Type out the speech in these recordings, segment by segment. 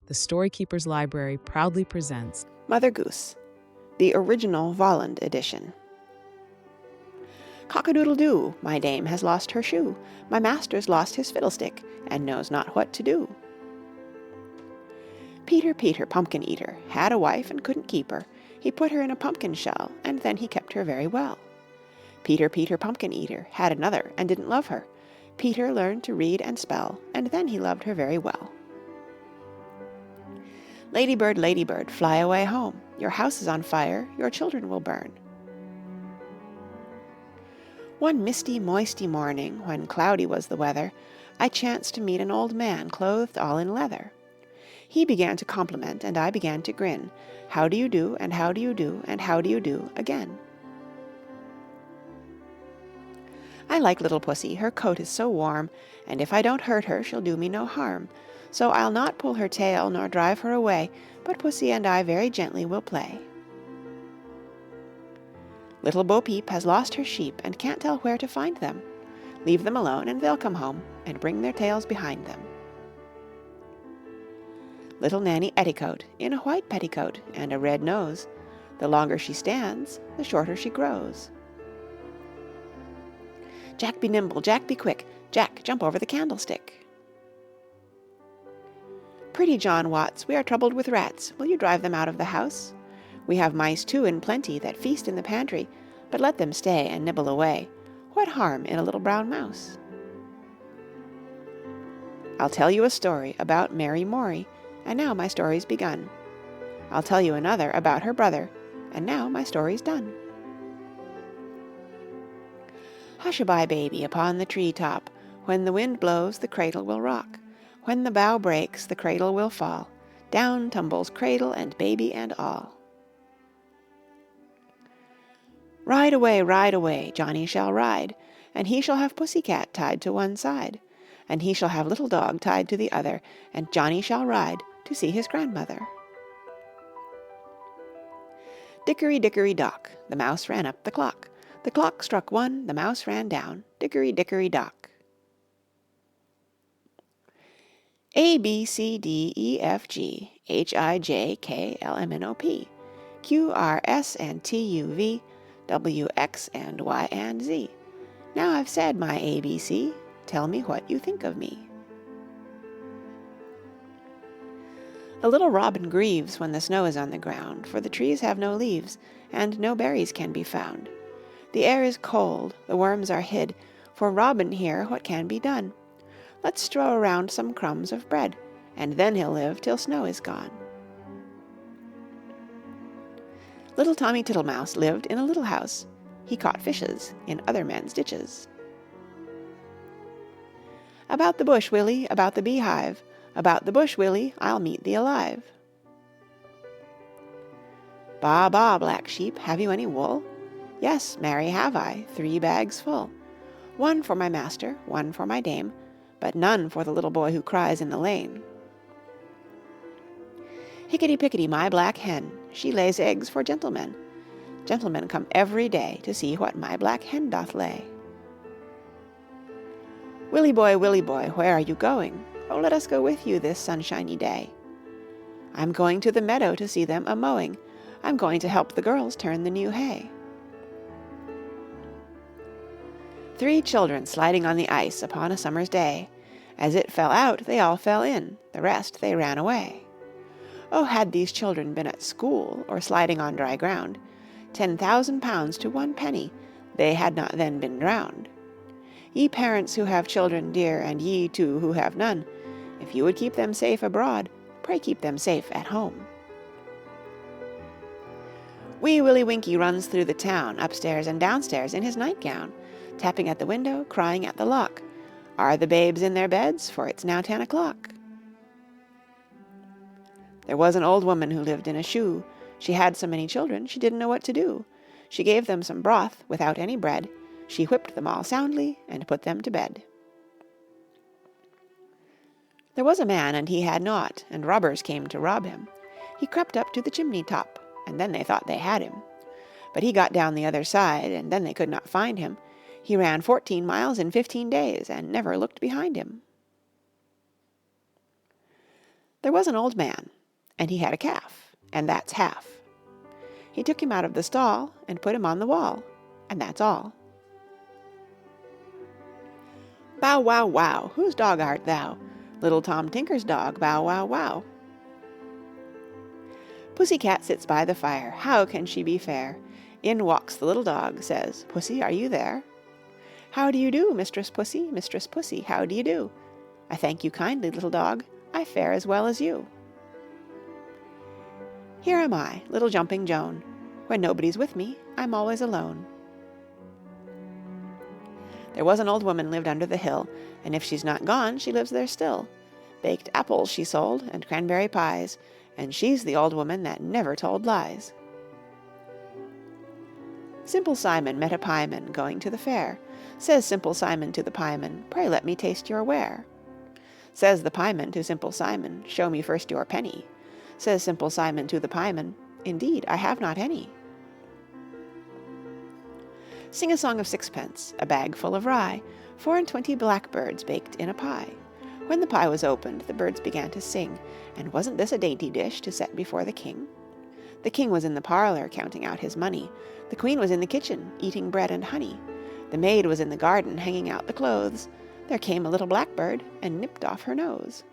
the Storykeeper's Library proudly presents Mother Goose, the original Volland edition. Cock-a-doodle-doo, my dame has lost her shoe, my master's lost his fiddlestick, and knows not what to do. Peter, Peter, pumpkin eater, had a wife and couldn't keep her. He put her in a pumpkin shell, and then he kept her very well. Peter, Peter, pumpkin eater, had another and didn't love her. Peter learned to read and spell, and then he loved her very well. Ladybird, fly away home. Your house is on fire, your children will burn. One misty, moisty morning, when cloudy was the weather, I chanced to meet an old man clothed all in leather. He began to compliment, and I began to grin. How do you do, and how do you do, and how do you do again? I like little pussy, her coat is so warm, and if I don't hurt her, she'll do me no harm. So I'll not pull her tail, nor drive her away, but pussy and I very gently will play. Little Bo Peep has lost her sheep, and can't tell where to find them. Leave them alone, and they'll come home, and bring their tails behind them. Little Nanny Etticoat, in a white petticoat, and a red nose, the longer she stands, the shorter she grows. Jack be nimble, Jack be quick, Jack, jump over the candlestick. Pretty John Watts, we are troubled with rats, will you drive them out of the house? We have mice too in plenty that feast in the pantry, but let them stay and nibble away. What harm in a little brown mouse? I'll tell you a story about Mary Morey, and now my story's begun. I'll tell you another about her brother, and now my story's done. Hush-a-bye, baby, upon the tree-top, when the wind blows, the cradle will rock. When the bough breaks, the cradle will fall. Down tumbles cradle and baby and all. Ride away, Johnny shall ride, and he shall have Pussy-cat tied to one side, and he shall have Little Dog tied to the other, and Johnny shall ride to see his grandmother. Dickory, dickory, dock, the mouse ran up the clock. The clock struck 1, the mouse ran down, dickory, dickory, dock. A, B, C, D, E, F, G, H, I, J, K, L, M, N, O, P, Q, R, S, and T, U, V, W, X, and Y, and Z. Now I've said my ABC, tell me what you think of me. The little robin grieves when the snow is on the ground, for the trees have no leaves, and no berries can be found. The air is cold, the worms are hid, for robin here what can be done? Let's strew around some crumbs of bread, and then he'll live till snow is gone. Little Tommy Tittlemouse lived in a little house. He caught fishes in other men's ditches. About the bush, Willie, about the beehive, about the bush, Willie, I'll meet thee alive. Ba, ba, black sheep, have you any wool? Yes, marry have I, 3 bags full. 1 for my master, 1 for my dame, but none for the little boy who cries in the lane. Hickety-pickety, my black hen, she lays eggs for gentlemen. Gentlemen come every day to see what my black hen doth lay. Willie boy, where are you going? Oh, let us go with you this sunshiny day. I'm going to the meadow to see them a-mowing. I'm going to help the girls turn the new hay. 3 children sliding on the ice upon a summer's day. As it fell out, they all fell in, the rest they ran away. Oh, had these children been at school, or sliding on dry ground, 10,000 pounds to 1 penny, they had not then been drowned. Ye parents who have children dear, and ye too who have none, if you would keep them safe abroad, pray keep them safe at home. Wee Willie Winkie runs through the town, upstairs and downstairs in his nightgown, tapping at the window, crying at the lock. Are the babes in their beds? For it's now 10 o'clock. There was an old woman who lived in a shoe. She had so many children, she didn't know what to do. She gave them some broth without any bread. She whipped them all soundly and put them to bed. There was a man, and he had naught, and robbers came to rob him. He crept up to the chimney top, and then they thought they had him. But he got down the other side, and then they could not find him. He ran 14 miles in 15 days, and never looked behind him. There was an old man, and he had a calf, and that's half. He took him out of the stall and put him on the wall, and that's all. Bow, wow, wow, whose dog art thou? Little Tom Tinker's dog, bow, wow, wow. Pussy cat sits by the fire, how can she be fair? In walks the little dog, says, Pussy, are you there? How do you do, Mistress Pussy, how do you do? I thank you kindly, little dog, I fare as well as you. Here am I, little jumping Joan. When nobody's with me, I'm always alone. There was an old woman lived under the hill, and if she's not gone, she lives there still. Baked apples she sold, and cranberry pies, and she's the old woman that never told lies. Simple Simon met a pieman going to the fair. Says Simple Simon to the pieman, Pray let me taste your ware. Says the pieman to Simple Simon, Show me first your penny. Says Simple Simon to the pieman, Indeed, I have not any. Sing a song of sixpence, a bag full of rye, 24 blackbirds baked in a pie. When the pie was opened, the birds began to sing, and wasn't this a dainty dish to set before the king? The king was in the parlour, counting out his money. The queen was in the kitchen, eating bread and honey. The maid was in the garden, hanging out the clothes. There came a little blackbird, and nipped off her nose.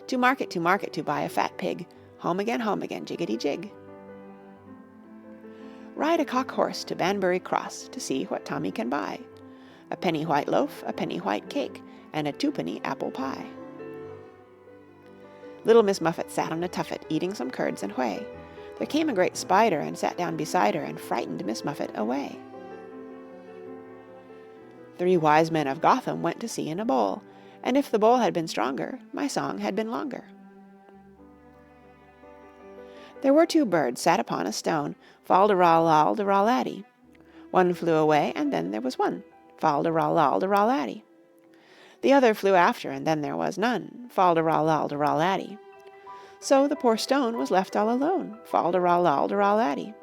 To market, to buy a fat pig, home again, jiggity-jig. Ride a cock-horse to Banbury Cross, to see what Tommy can buy. A penny white loaf, a penny white cake, and a twopenny apple pie. Little Miss Muffet sat on a tuffet, eating some curds and whey. There came a great spider, and sat down beside her, and frightened Miss Muffet away. 3 wise men of Gotham went to sea in a bowl, and if the bowl had been stronger, my song had been longer. There were 2 birds sat upon a stone, fal-de-ral-lal-de-ral-laddy. One flew away, and then there was one, fal-de-ral-lal-de-ral-laddy. The other flew after, and then there was none, fal-de-ral-lal-de-ral-laddy. So the poor stone was left all alone, fal-de-ral-lal-de-ral-laddy.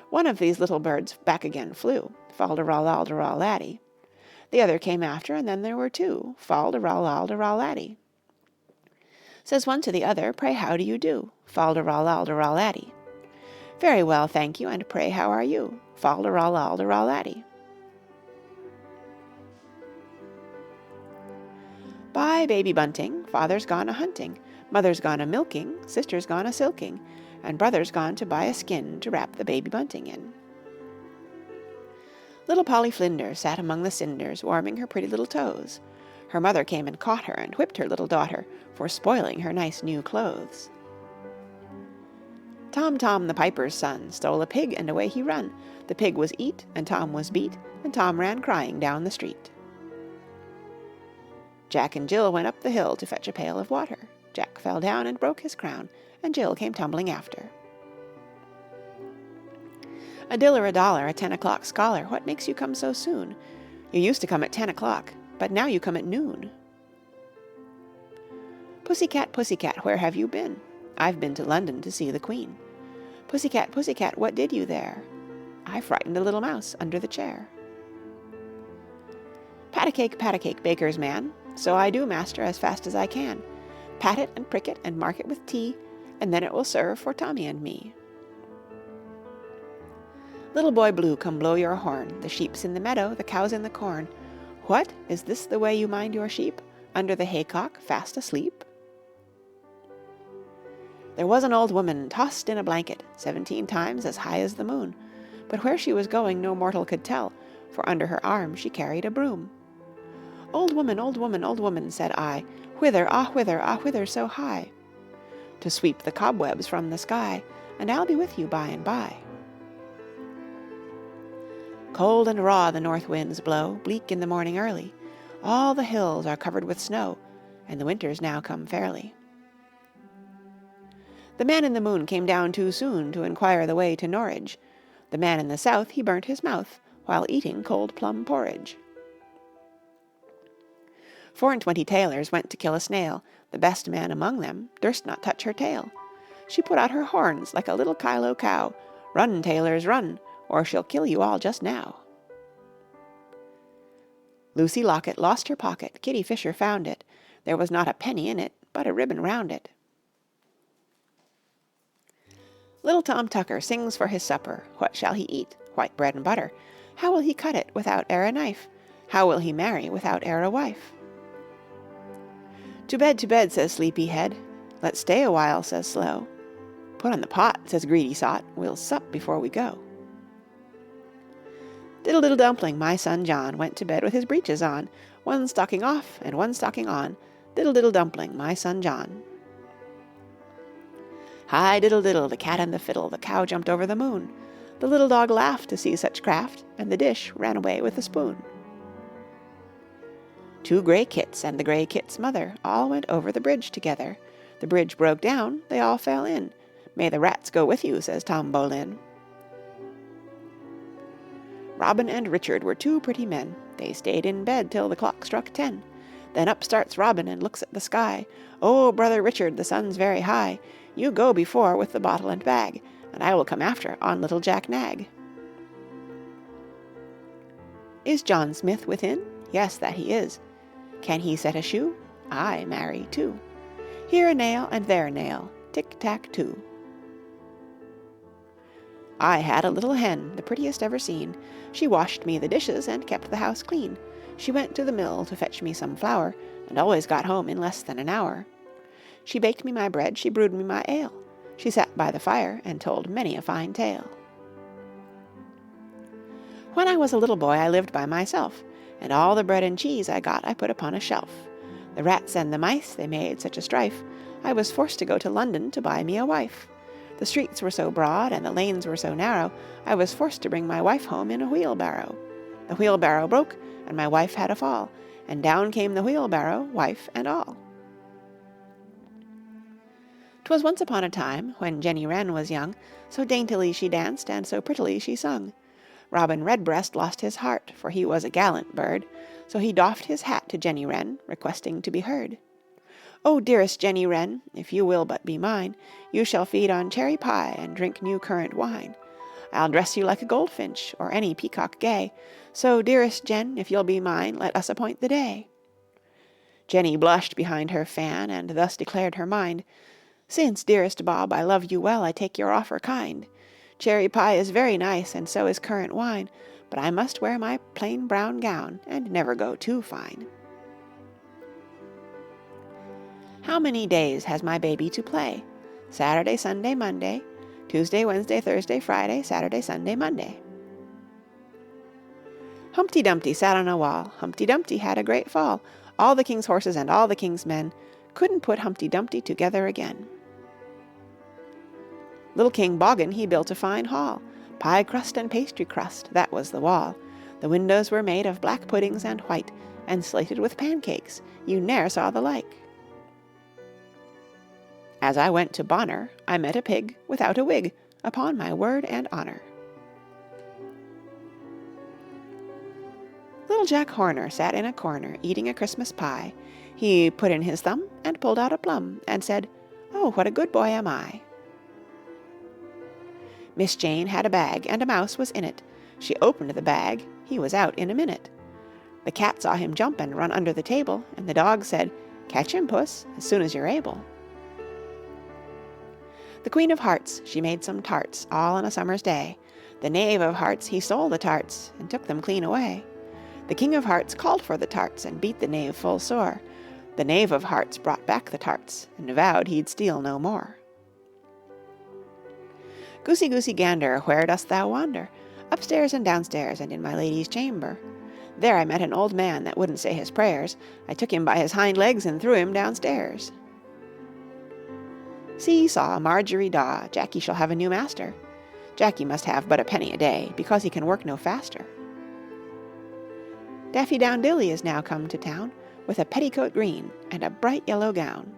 One of these little birds back again flew, fal-de-ral-lal-de-ral-laddy. The other came after, and then there were 2, fal-de-ral-lal-de-ral-laddy. Says one to the other, Pray how do you do? Fal-de-ral-lal-de-ral-laddy. Very well, thank you, and pray how are you? Fal-de-ral-lal-de-ral-laddy. Bye, baby bunting, father's gone a-hunting, mother's gone a-milking, sister's gone a-silking, and brother's gone to buy a skin to wrap the baby bunting in. Little Polly Flinders sat among the cinders, warming her pretty little toes. Her mother came and caught her, and whipped her little daughter for spoiling her nice new clothes. Tom, Tom, the piper's son, stole a pig, and away he run. The pig was eat, and Tom was beat, and Tom ran crying down the street. Jack and Jill went up the hill to fetch a pail of water. Jack fell down and broke his crown, and Jill came tumbling after. A diller, a dollar, a 10 o'clock scholar, what makes you come so soon? You used to come at 10 o'clock, but now you come at noon. Pussycat, pussycat, where have you been? I've been to London to see the Queen. Pussycat, pussycat, what did you there? I frightened a little mouse under the chair. Pat a cake, baker's man. So I do, master, as fast as I can. Pat it and prick it and mark it with T, and then it will serve for Tommy and me. Little boy blue, come blow your horn. The sheep's in the meadow, the cow's in the corn. What, is this the way you mind your sheep? Under the haycock, fast asleep? There was an old woman tossed in a blanket, 17 times as high as the moon. But where she was going no mortal could tell, for under her arm she carried a broom. Old woman, old woman, old woman, said I, whither, ah whither so high? To sweep the cobwebs from the sky, and I'll be with you by and by. Cold and raw the north winds blow, bleak in the morning early. All the hills are covered with snow, and the winter's now come fairly. The man in the moon came down too soon to inquire the way to Norwich. The man in the south, he burnt his mouth, while eating cold plum porridge. 24 tailors went to kill a snail. The best man among them durst not touch her tail. She put out her horns like a little Kylo cow. Run, tailors, run, or she'll kill you all just now. Lucy Locket lost her pocket, Kitty Fisher found it. There was not a penny in it, but a ribbon round it. Little Tom Tucker sings for his supper. What shall he eat? White bread and butter. How will he cut it without e'er a knife? How will he marry without e'er a wife? To bed, says Sleepy Head. Let's stay a while, says Slow. Put on the pot, says Greedy Sot. We'll sup before we go. Diddle Diddle Dumpling, my son John, went to bed with his breeches on, one stocking off and one stocking on. Diddle Diddle Dumpling, my son John. Hi diddle diddle, the cat and the fiddle, the cow jumped over the moon. The little dog laughed to see such craft, and the dish ran away with the spoon. Two gray kits and the gray kit's mother all went over the bridge together. The bridge broke down, they all fell in. May the rats go with you, says Tom Bolin. Robin and Richard were two pretty men. They stayed in bed till the clock struck 10. Then up starts Robin and looks at the sky. Oh, brother Richard, the sun's very high. You go before with the bottle and bag, and I will come after on little Jack Nag. Is John Smith within? Yes, that he is. Can he set a shoe? Aye, marry, too. Here a nail and there a nail, tick-tack-too. I had a little hen, the prettiest ever seen. She washed me the dishes and kept the house clean. She went to the mill to fetch me some flour, and always got home in less than an hour. She baked me my bread, she brewed me my ale. She sat by the fire and told many a fine tale. When I was a little boy I lived by myself, and all the bread and cheese I got I put upon a shelf. The rats and the mice, they made such a strife, I was forced to go to London to buy me a wife. The streets were so broad and the lanes were so narrow, I was forced to bring my wife home in a wheelbarrow. The wheelbarrow broke, and my wife had a fall, and down came the wheelbarrow, wife and all. 'Twas once upon a time, when Jenny Wren was young, so daintily she danced, and so prettily she sung. Robin Redbreast lost his heart, for he was a gallant bird, so he doffed his hat to Jenny Wren, requesting to be heard. Oh, dearest Jenny Wren, if you will but be mine, you shall feed on cherry pie and drink new currant wine. I'll dress you like a goldfinch, or any peacock gay, so, dearest Jen, if you'll be mine, let us appoint the day. Jenny blushed behind her fan, and thus declared her mind. Since, dearest Bob, I love you well, I take your offer kind. Cherry pie is very nice, and so is currant wine, but I must wear my plain brown gown, and never go too fine. How many days has my baby to play? Saturday, Sunday, Monday, Tuesday, Wednesday, Thursday, Friday, Saturday, Sunday, Monday. Humpty Dumpty sat on a wall. Humpty Dumpty had a great fall. All the king's horses and all the king's men couldn't put Humpty Dumpty together again. Little King Boggin, he built a fine hall. Pie crust and pastry crust, that was the wall. The windows were made of black puddings and white, and slated with pancakes. You ne'er saw the like. As I went to Bonner, I met a pig without a wig, upon my word and honor. Little Jack Horner sat in a corner, eating a Christmas pie. He put in his thumb and pulled out a plum, and said, "Oh, what a good boy am I!" Miss Jane had a bag, and a mouse was in it. She opened the bag, he was out in a minute. The cat saw him jump and run under the table, and the dog said, "Catch him, puss, as soon as you're able." The Queen of Hearts, she made some tarts, all on a summer's day. The Knave of Hearts, he stole the tarts, and took them clean away. The King of Hearts called for the tarts, and beat the knave full sore. The Knave of Hearts brought back the tarts, and vowed he'd steal no more. Goosey, goosey, gander, where dost thou wander? Upstairs and downstairs, and in my lady's chamber. There I met an old man that wouldn't say his prayers. I took him by his hind legs and threw him downstairs. See-saw, Margery Daw, Jacky shall have a new master. Jacky must have but a penny a day, because he can work no faster. Daffy-down-dilly is now come to town, with a petticoat green and a bright yellow gown.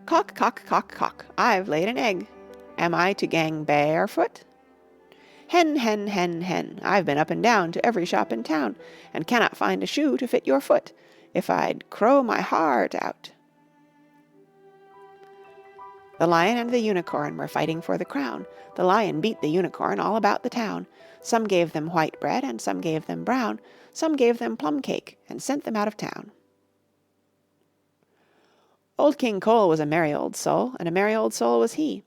Cock, cock, cock, cock, I've laid an egg. Am I to gang barefoot? Hen, hen, hen, hen, I've been up and down to every shop in town, and cannot find a shoe to fit your foot, if I'd crow my heart out. The lion and the unicorn were fighting for the crown. The lion beat the unicorn all about the town. Some gave them white bread, and some gave them brown. Some gave them plum cake, and sent them out of town. Old King Cole was a merry old soul, and a merry old soul was he.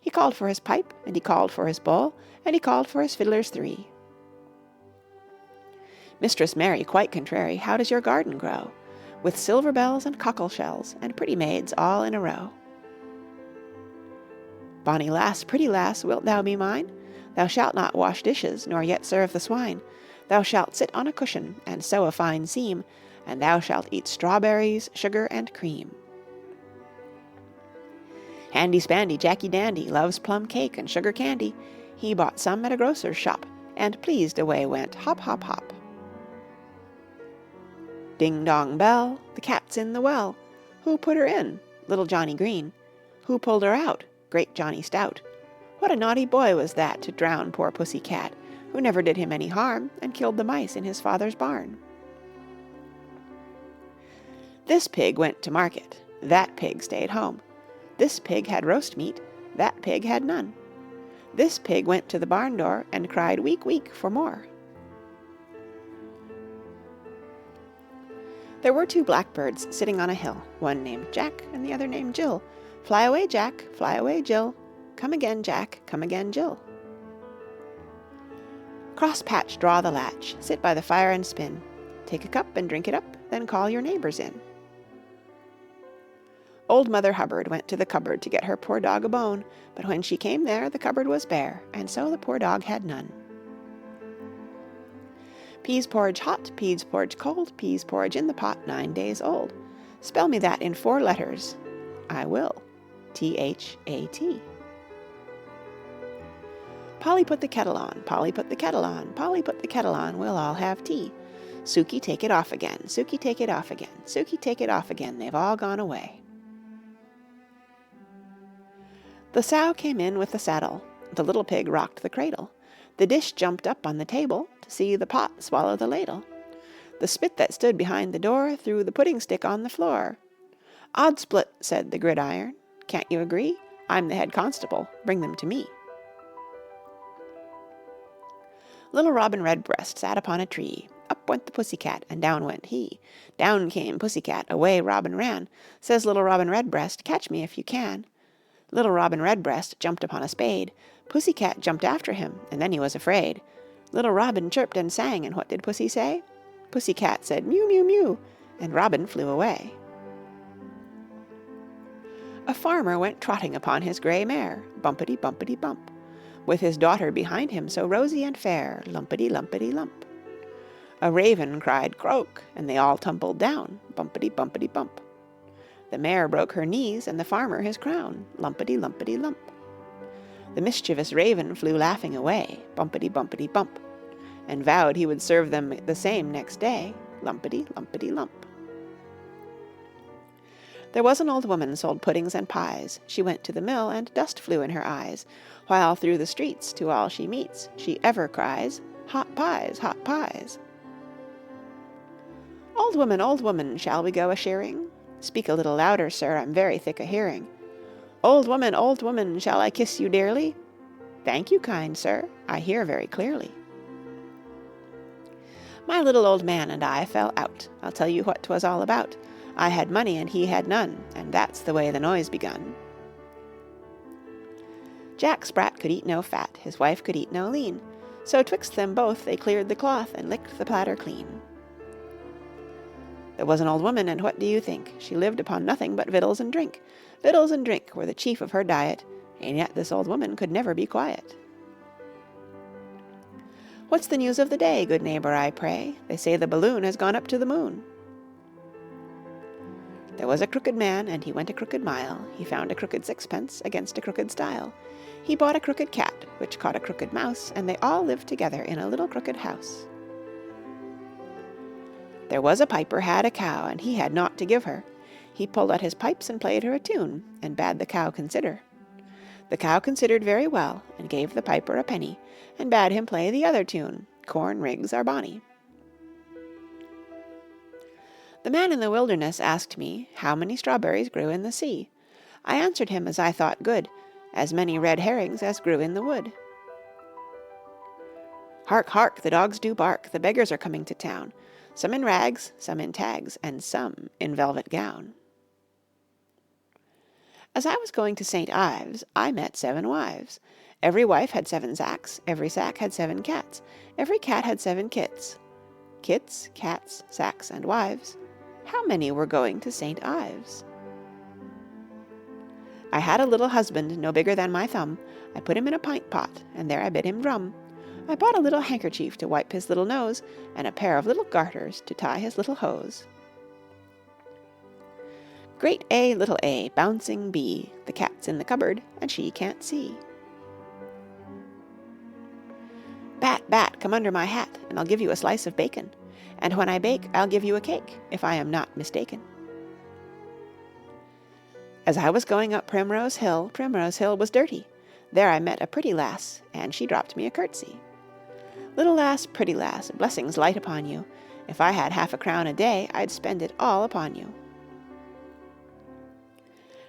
He called for his pipe, and he called for his bowl, and he called for his fiddlers three. Mistress Mary, quite contrary, how does your garden grow? With silver bells and cockle shells, and pretty maids all in a row. Bonny lass, pretty lass, wilt thou be mine? Thou shalt not wash dishes, nor yet serve the swine. Thou shalt sit on a cushion, and sew a fine seam, and thou shalt eat strawberries, sugar, and cream. Handy Spandy, Jacky Dandy, loves plum cake and sugar candy. He bought some at a grocer's shop, and pleased away went hop, hop, hop. Ding dong bell, the cat's in the well. Who put her in? Little Johnny Green. Who pulled her out? Great Johnny Stout. What a naughty boy was that to drown poor Pussy Cat, who never did him any harm, and killed the mice in his father's barn. This pig went to market, that pig stayed home. This pig had roast meat, that pig had none. This pig went to the barn door, and cried week, week for more. There were two blackbirds sitting on a hill, one named Jack, and the other named Jill. Fly away, Jack, fly away, Jill. Come again, Jack, come again, Jill. Cross patch, draw the latch, sit by the fire and spin. Take a cup and drink it up, then call your neighbors in. Old Mother Hubbard went to the cupboard to get her poor dog a bone, but when she came there, the cupboard was bare, and so the poor dog had none. Peas porridge hot, peas porridge cold, peas porridge in the pot 9 days old. Spell me that in 4 letters. I will. T-H-A-T. Polly put the kettle on, Polly put the kettle on, Polly put the kettle on, we'll all have tea. Sukey, take it off again, Sukey, take it off again, Sukey, take it off again, they've all gone away. The sow came in with the saddle, the little pig rocked the cradle. The dish jumped up on the table to see the pot swallow the ladle. The spit that stood behind the door threw the pudding stick on the floor. Odd split, said the gridiron, can't you agree? I'm the head constable, bring them to me. Little Robin Redbreast sat upon a tree. Up went the pussy-cat, and down went he. Down came pussy-cat, away Robin ran. Says little Robin Redbreast, catch me if you can. Little Robin Redbreast jumped upon a spade. Pussy-cat jumped after him, and then he was afraid. Little Robin chirped and sang, and what did Pussy say? Pussy-cat said, mew, mew, mew, and Robin flew away. A farmer went trotting upon his grey mare, bumpety, bumpety, bump, with his daughter behind him so rosy and fair, lumpety, lumpety, lump. A raven cried croak, and they all tumbled down, bumpety, bumpety, bump. The mare broke her knees, and the farmer his crown, lumpety, lumpety, lump. The mischievous raven flew laughing away, bumpety, bumpety, bump, and vowed he would serve them the same next day, lumpety, lumpety, lump. There was an old woman sold puddings and pies. She went to the mill, and dust flew in her eyes, while through the streets to all she meets, she ever cries, hot pies, hot pies. Old woman, shall we go a-shearing? Speak a little louder, sir, I'm very thick a-hearing. Old woman, shall I kiss you dearly? Thank you, kind sir, I hear very clearly. My little old man and I fell out. I'll tell you what 'twas all about. I had money and he had none, and that's the way the noise begun. Jack Sprat could eat no fat, his wife could eat no lean, so twixt them both they cleared the cloth and licked the platter clean. There was an old woman, and what do you think? She lived upon nothing but victuals and drink. Victuals and drink were the chief of her diet, and yet this old woman could never be quiet. What's the news of the day, good neighbor, I pray? They say the balloon has gone up to the moon. There was a crooked man, and he went a crooked mile. He found a crooked sixpence against a crooked stile. He bought a crooked cat, which caught a crooked mouse, and they all lived together in a little crooked house. There was a piper had a cow, and he had naught to give her. He pulled out his pipes and played her a tune, and bade the cow consider. The cow considered very well, and gave the piper a penny, and bade him play the other tune, Corn rigs are bonny. The man in the wilderness asked me how many strawberries grew in the sea. I answered him as I thought good, as many red herrings as grew in the wood. Hark, hark, the dogs do bark, the beggars are coming to town, some in rags, some in tags, and some in velvet gown. As I was going to St. Ives, I met 7 wives. Every wife had 7 sacks, every sack had 7 cats, every cat had 7 kits. Kits, cats, sacks, and wives, how many were going to St. Ives? I had a little husband no bigger than my thumb. I put him in a pint pot, and there I bid him drum. I bought a little handkerchief to wipe his little nose, and a pair of little garters to tie his little hose. Great A, little a, bouncing bee, the cat's in the cupboard, and she can't see. Bat, bat, come under my hat, and I'll give you a slice of bacon, and when I bake, I'll give you a cake, if I am not mistaken. As I was going up Primrose Hill was dirty. There I met a pretty lass, and she dropped me a curtsy. Little lass, pretty lass, blessings light upon you. If I had half a crown a day, I'd spend it all upon you.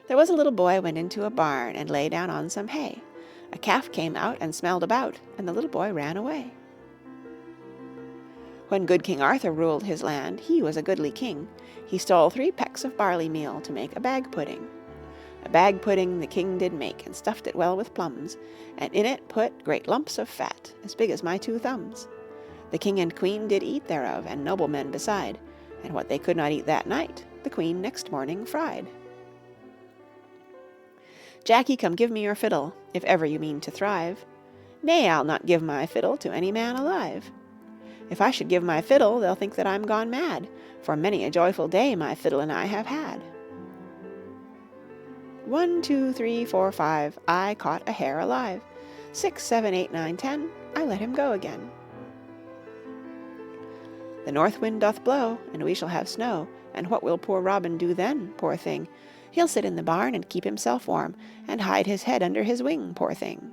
There was a little boy went into a barn, and lay down on some hay. A calf came out and smelled about, and the little boy ran away. When good King Arthur ruled his land, he was a goodly king. He stole 3 pecks of barley meal to make a bag pudding. A bag pudding the king did make, and stuffed it well with plums, and in it put great lumps of fat, as big as my 2 thumbs. The king and queen did eat thereof, and noblemen beside, and what they could not eat that night, the queen next morning fried. Jacky, come give me your fiddle, if ever you mean to thrive. Nay, I'll not give my fiddle to any man alive. If I should give my fiddle, they'll think that I'm gone mad, for many a joyful day my fiddle and I have had. 1, 2, 3, 4, 5, I caught a hare alive. 6, 7, 8, 9, 10, I let him go again. The north wind doth blow, and we shall have snow, and what will poor Robin do then, poor thing? He'll sit in the barn and keep himself warm, and hide his head under his wing, poor thing.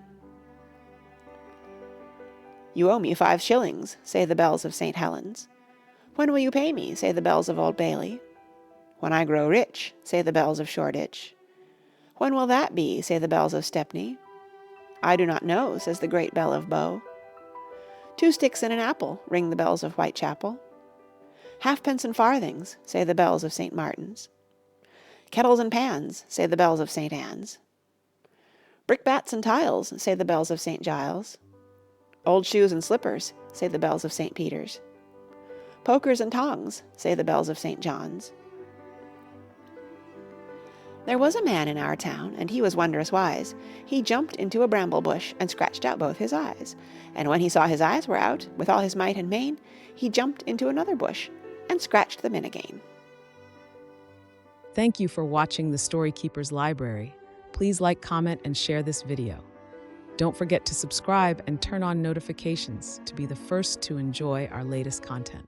You owe me 5 shillings, say the bells of St. Helens. When will you pay me, say the bells of Old Bailey? When I grow rich, say the bells of Shoreditch. When will that be, say the bells of Stepney? I do not know, says the great bell of Bow. 2 sticks and an apple, ring the bells of Whitechapel. Halfpence and farthings, say the bells of St. Martin's. Kettles and pans, say the bells of St. Anne's. Brickbats and tiles, say the bells of St. Giles. Old shoes and slippers, say the bells of St. Peter's. Pokers and tongs, say the bells of St. John's. There was a man in our town, and he was wondrous wise. He jumped into a bramble bush, and scratched out both his eyes. And when he saw his eyes were out, with all his might and main, he jumped into another bush, and scratched them in again. Thank you for watching the Story Keeper's Library. Please like, comment, and share this video. Don't forget to subscribe and turn on notifications to be the first to enjoy our latest content.